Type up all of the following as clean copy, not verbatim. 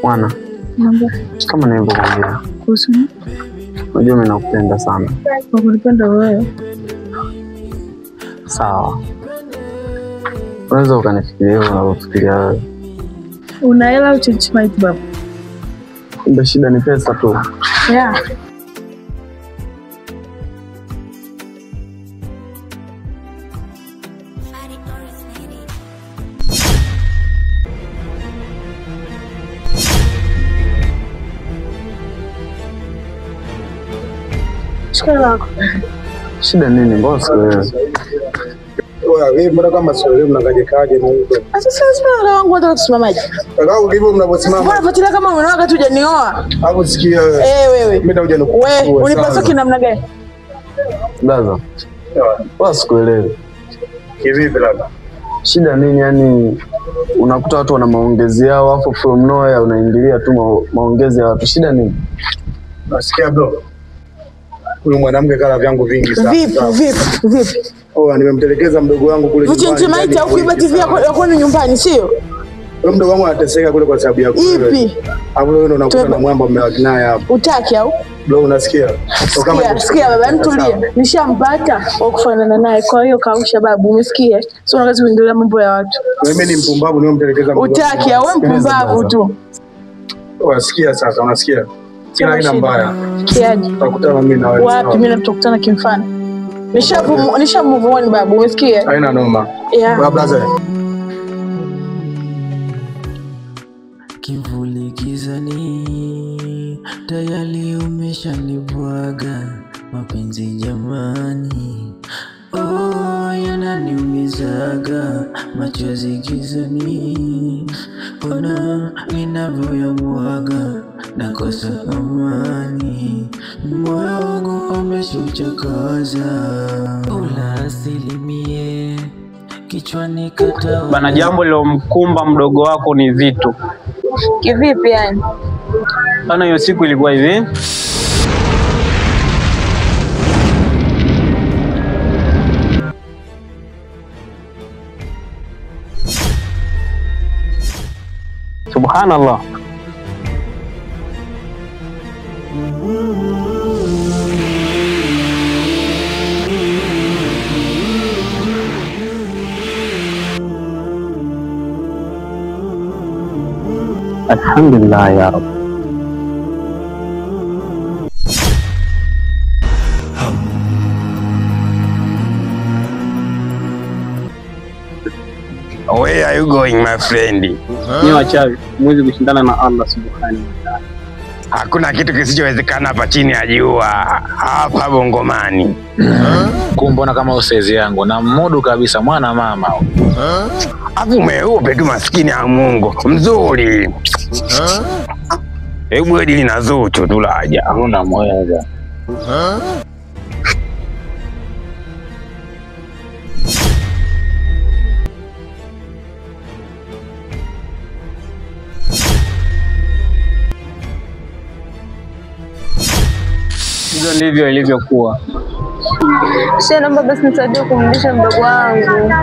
Mwana. Mambo. Kama nilivyokuambia. Kuhusu? Unajua mimi nakupenda sana. Unanipenda wewe? Sawa. Unaweza ukanifikiria unavyofikiria wewe. Una hela au chichimite babu? Ndio shida ni pesa tu. Yeah. Shida nini boss wewe? Wewe mbona kama sio mnakaje na huko? Sasa sasa wangu hata kusimamaje? Kaka hivyo mnaposimama. Mbona fuatilia kama unaona wakati hujanioa? Hapo sikia wewe. Wewe. Mimi nitakuja nikuoa. Wewe unipasoki namna gani? Blaza. Boss kuelewe. Kivipi labda? Shida nini yani unakuta watu wana maongezi yao afu from nowhere unaingilia tu maongezi ya watu. Shida nini? Nasikia bro. Huyu mwanamke kala vyangu vingi sana. Vipi? Nimemtelekeza mdogo wangu kule nyumbani. Uchinjimaiti au kuiba TV yako nyumbani sio? Wewe mdogo wangu anateseka kule kwa sababu yako. Ipi? Hapo wewe ndo unakuta na mwamba mmewaki naye hapo. Utaki au? Bro unasikia? Sikia baba mtulie. Nishampata wa kufanana naye. Kwa hiyo kausha babu umesikia? Sio unaweza kuendelea mambo ya watu. Mimi ni mpumbavu nimemtelekeza mdogo. Utaki au wewe mpumbavu tu? Unasikia sasa unasikia? Kila aina mbaya. Kiaje? Tutakutana mimi na wewe. Wapi mimi tutakutana kimfano? Nisha move on babu, umesikia? Haina noma. Yeah. Baba blaza. Kivuli gizani tayari umeshanibwaga mapenzi jamani. Oh yananiumizaga machozi gizani. Ona ninavyoyamwaga nakosa amani. Moyo wangu umeshuchakaza. Ula asilimie kichwani kata. Bana jambo lilomkumba mdogo wako ni Vitu. Kivipi yani? Bana hiyo siku ilikuwa hivi. Subhanallah. Alhamdulillah ya Rabb. Where are you going my friend? Ni wachawi, mwezi kushindana na Allah subhanahu wa ta'ala. Hakuna kitu kisichowezekana hapa chini ya jua. Hapa Bongomani. Kumbona kama usezi yangu na mudu kabisa mwana mama. Afu mweupe tu maskini ya Mungu. Mzuri. Hebu hadi lina Zuchu tu laja. Huna mweza. Hivyo ndivyo ilivyokuwa. Sasa naomba basi nisaidie kumrudisha mdogo wangu.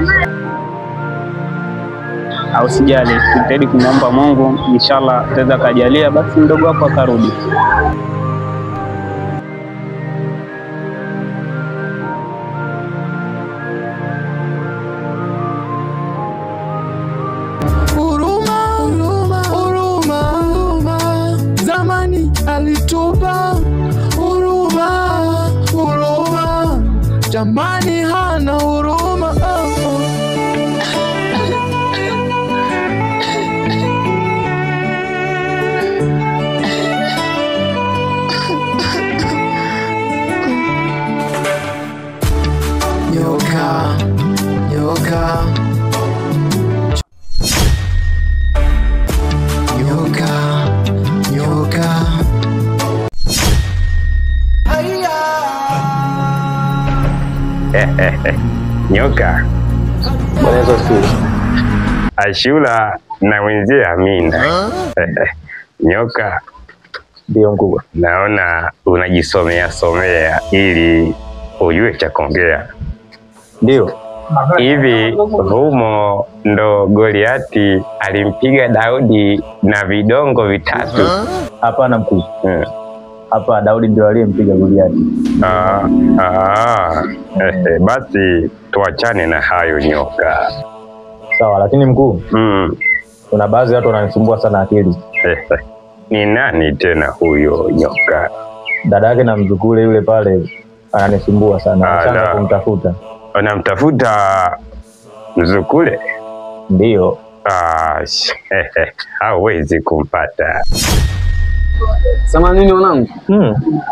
Au sijali, tutaidi kumwomba Mungu, inshallah ataweza kujalia basi mdogo wako akarudi. Zamani alitupa huruma, jamani hana huruma. Nyoka, nyoka, nyoka, nyoka. Nyoka. Bwana Yesu. Ashura na mwenzie Amina. Nyoka. Ndio mkubwa. Naona unajisomea ili ujue cha kuongea. Ndio. hivi humo ndo Goliati alimpiga Daudi na vidongo vitatu? Hapana mkuu. Hapa Daudi ndio aliyempiga Goliati. Basi tuachane na hayo nyoka. Sawa, lakini mkuu, kuna baadhi ya watu wananisumbua sana akili. Ni nani tena huyo nyoka? Dada yake na mzukule yule pale ananisumbua sana. Nataka kumtafuta. Unamtafuta mzukule? Ndio. Hawezi kumpata. Sema nini wanangu?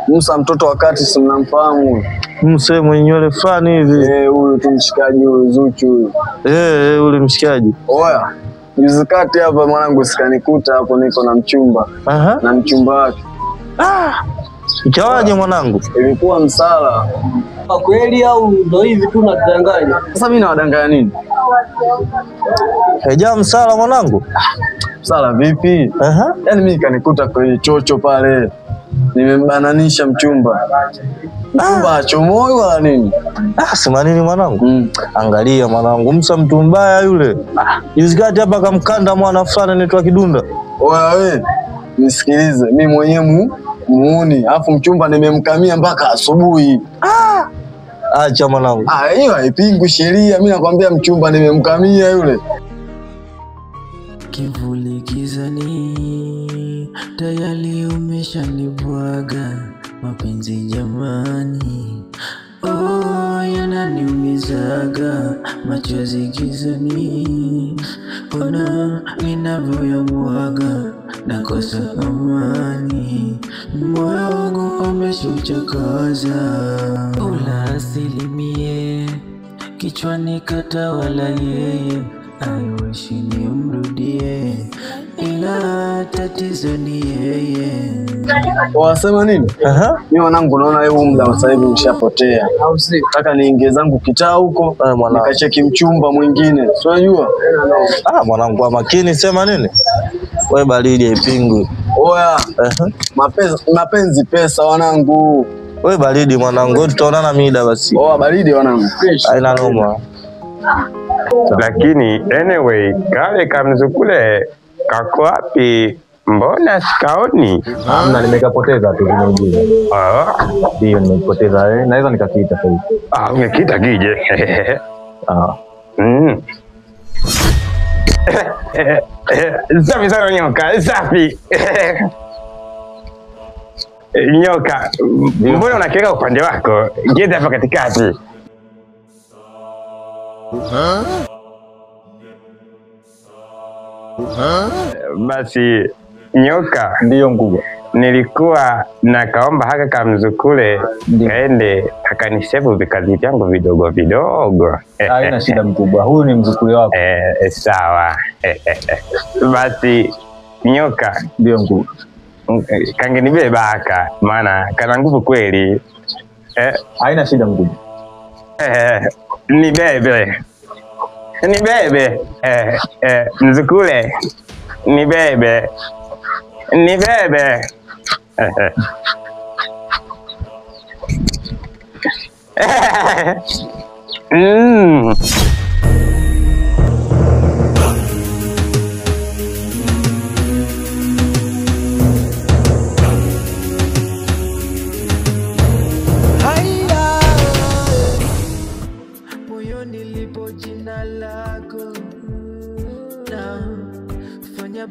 Musa mtoto wakati si mnamfahamu. Musa mwenye nywele fulani hivi. Huyu tu mshikaji huyu Zuchu huyu. Ule mshikaji. Oya. Juzi kati hapa mwanangu sikanikuta hapo niko na mchumba. Na mchumba wake. Ikawaje mwanangu? Ilikuwa msala. Kweli au ndo hivi tu natudanganya? Sasa mimi nawadanganya nini? Haja msala mwanangu. Msala vipi? Yaani mimi kanikuta kwenye chocho pale. Nimembananisha mchumba. Mchumba achomoi wala nini? Sema nini mwanangu? Angalia mwanangu, Musa mtu mbaya yule. Juzi kati hapa kamkanda mwana fulani anaitwa Kidunda. Oya wewe, nisikilize. Mimi mwenyewe muuni, alafu mchumba nimemkamia mpaka asubuhi. Acha mwanangu. Hiyo haipingi sheria. Mimi nakwambia mchumba nimemkamia yule. Kivuli gizani, tayari umeshanibwaga mapenzi jamani. Yananiumizaga machozi gizani. Ona ninavyoyamwaga nakosa amani. Moyo wangu umeshauchakaza. Ula asilimie kichwani katawala yeye. I wish nimrudie ila tatizo ni yeye. Wasema nini? Mimi wanangu naona huu muda sasa hivi ushapotea. Nataka niingie zangu kitaa huko nikacheki mchumba mwingine. Si unajua? Mwanangu wa makini sema nini? Wewe baridi haipingwi. Oya. Mapenzi pesa wanangu. Wewe baridi mwanangu, tutaonana mida basi. Baridi wanangu. Haina noma. Lakini anyway, kale kamzukule kako wapi? Mbona sikaoni? Hamna, nimekapoteza tu vingine. Ndio nimepoteza. Naweza nikakiita sasa hivi. Ungekiita kije. Safi sana nyoka, safi. Nyoka, mbona unakiweka upande wako? Geta hapa katikati. Basi nyoka. Ndio mkubwa. Nilikuwa nakaomba haka kamzukule kaende akanisevu vikazi vyangu vidogo vidogo. Haina shida mkubwa. Huyu ni mzukule wako. Sawa. Basi nyoka. Ndio mkubwa. Kangenibeba haka maana kana nguvu kweli. Haina shida mkubwa. Nibebe. Mzukule. Nibebe.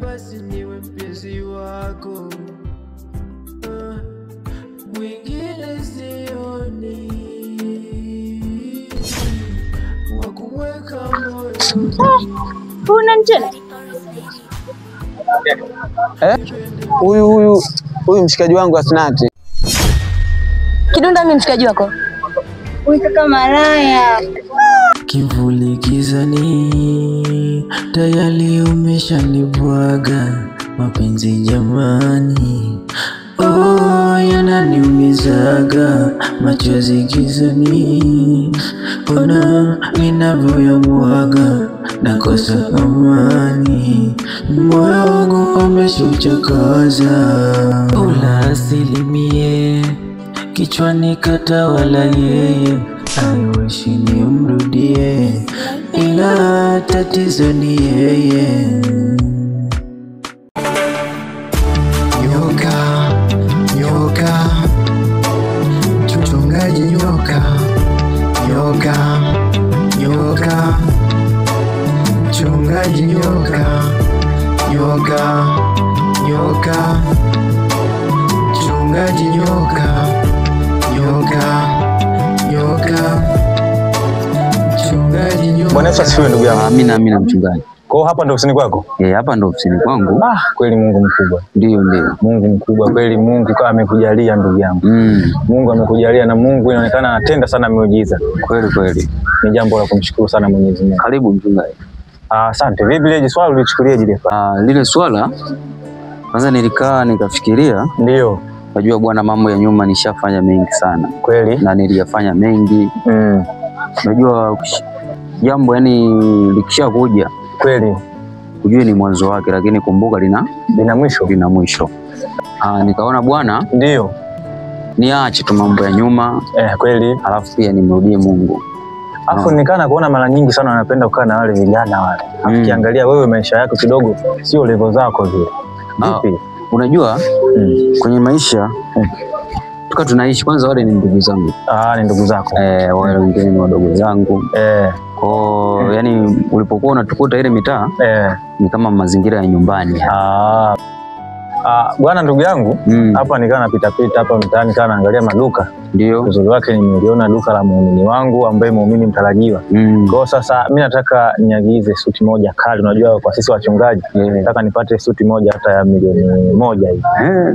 Basi niwe mpenzi wako, mwingine sioni wakuweka moyo. Unanitenda? Huyu mshikaji wangu Asnati. Kidunda mimi mshikaji wako. Huyu kaka malaya. Kivuli gizani, tayari umeshanibwaga mapenzi jamani. Yananiumizaga machozi gizani. Ona ninavyoyamwaga nakosa amani. Moyo wangu umeshauchakaza. Ula asilimie kichwani katawala yeye. I wish nimrudie, ila tatizo ni yeye. Nyoka, nyoka, mchungaji nyoka, nyoka, nyoka, mchungaji nyoka, nyoka, nyoka, mchungaji nyoka, nyoka, nyoka, mchungaji nyoka. Bwana Yesu asifiwe ndugu yangu. Amina mchungaji. Kwa hapa ndo ofisini kwako? Hapa ndo ofisini kwangu. Kweli Mungu mkubwa. Ndio. Mungu mkubwa kweli, Mungu kama amekujalia ndugu yangu. Mungu amekujalia na Mungu inaonekana anatenda sana miujiza. Kweli. Ni jambo la kumshukuru sana Mwenyezi Mungu. Karibu mchungaji. Asante. Vipi lile swala ulichukuliaje lile? Lile swala kwanza nilikaa nikafikiria. Ndio. Najua bwana, mambo ya nyuma nishafanya mengi sana. Kweli. Na niliyafanya mengi. Najua jambo yani likishakuja kweli kujue ni mwanzo wake, lakini kumbuka lina mwisho. Nikaona bwana, ndio niache tu mambo ya nyuma. Kweli. Alafu pia nimrudie Mungu. Alafu nikana kuona mara nyingi sana wanapenda kukaa na wale vijana wale. Ukiangalia wewe maisha yako kidogo sio level zako vile. Vipi? Unajua kwenye maisha tuka tunaishi, kwanza wale ni ndugu zangu. Ni ndugu zako. Wale wengine ni wadogo zangu. Kwa yani ulipokuwa unatukuta ile mitaa ni kama mazingira ya nyumbani. Bwana ndugu yangu, hapa nikaa napita hapa mtaani kana naangalia maduka. Ndio. Uzuri wake nimeliona duka la muumini wangu ambaye muumini mtarajiwa. Kwa sasa mimi nataka niagize suti moja kali. Unajua kwa sisi wachungaji nataka nipate suti moja hata ya $1,000,000 hivi.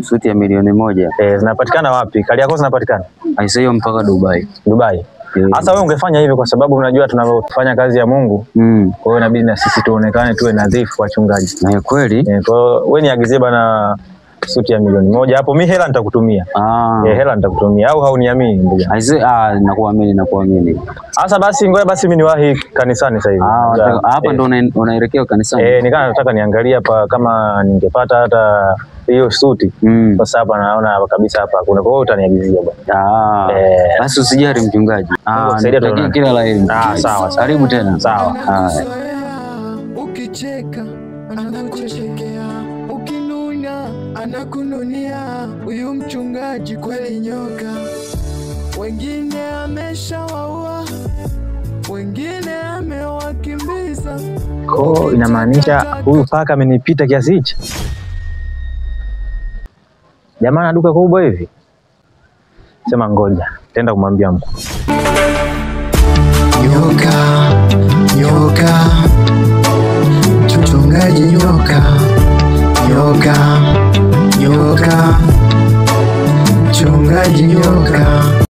Suti ya $1,000,000. Zinapatikana wapi? Kariakoo zinapatikana? Aisayo mpaka Dubai. Sasa wewe ungefanya hivi kwa sababu unajua tunavyofanya kazi ya Mungu. Kwa hiyo inabidi na sisi tuonekane tuwe nadhifu wachungaji. Kweli. Kwa hiyo wewe niagizie bana suti ya $1,000,000 hapo, mimi hela nitakutumia. Hela nitakutumia au hauniamini ndugu? Nakuamini. Sasa basi ngoja basi mimi niwahi kanisani sasa hivi. Hapa ndo unaelekea kanisani? Nikaa nataka niangalie hapa kama ningepata hata hiyo suti. Sasa hapa naona kabisa hapa kuna, kwa hiyo utaniagizia bwana. Basi usijali mchungaji. Natakia kila la heri. Sawa. Karibu tena. Sawa. Ukicheka anakuchekea, ukinuna anakununia. Huyu mchungaji kweli nyoka. Wengine ameshawaua, wengine amewakimbiza. Inamaanisha huyu paka amenipita kiasi hichi? Jamaa na duka kubwa hivi. Sema ngoja, tenda kumwambia mkuu. Nyoka, mchungaji nyoka, mchungaji nyoka.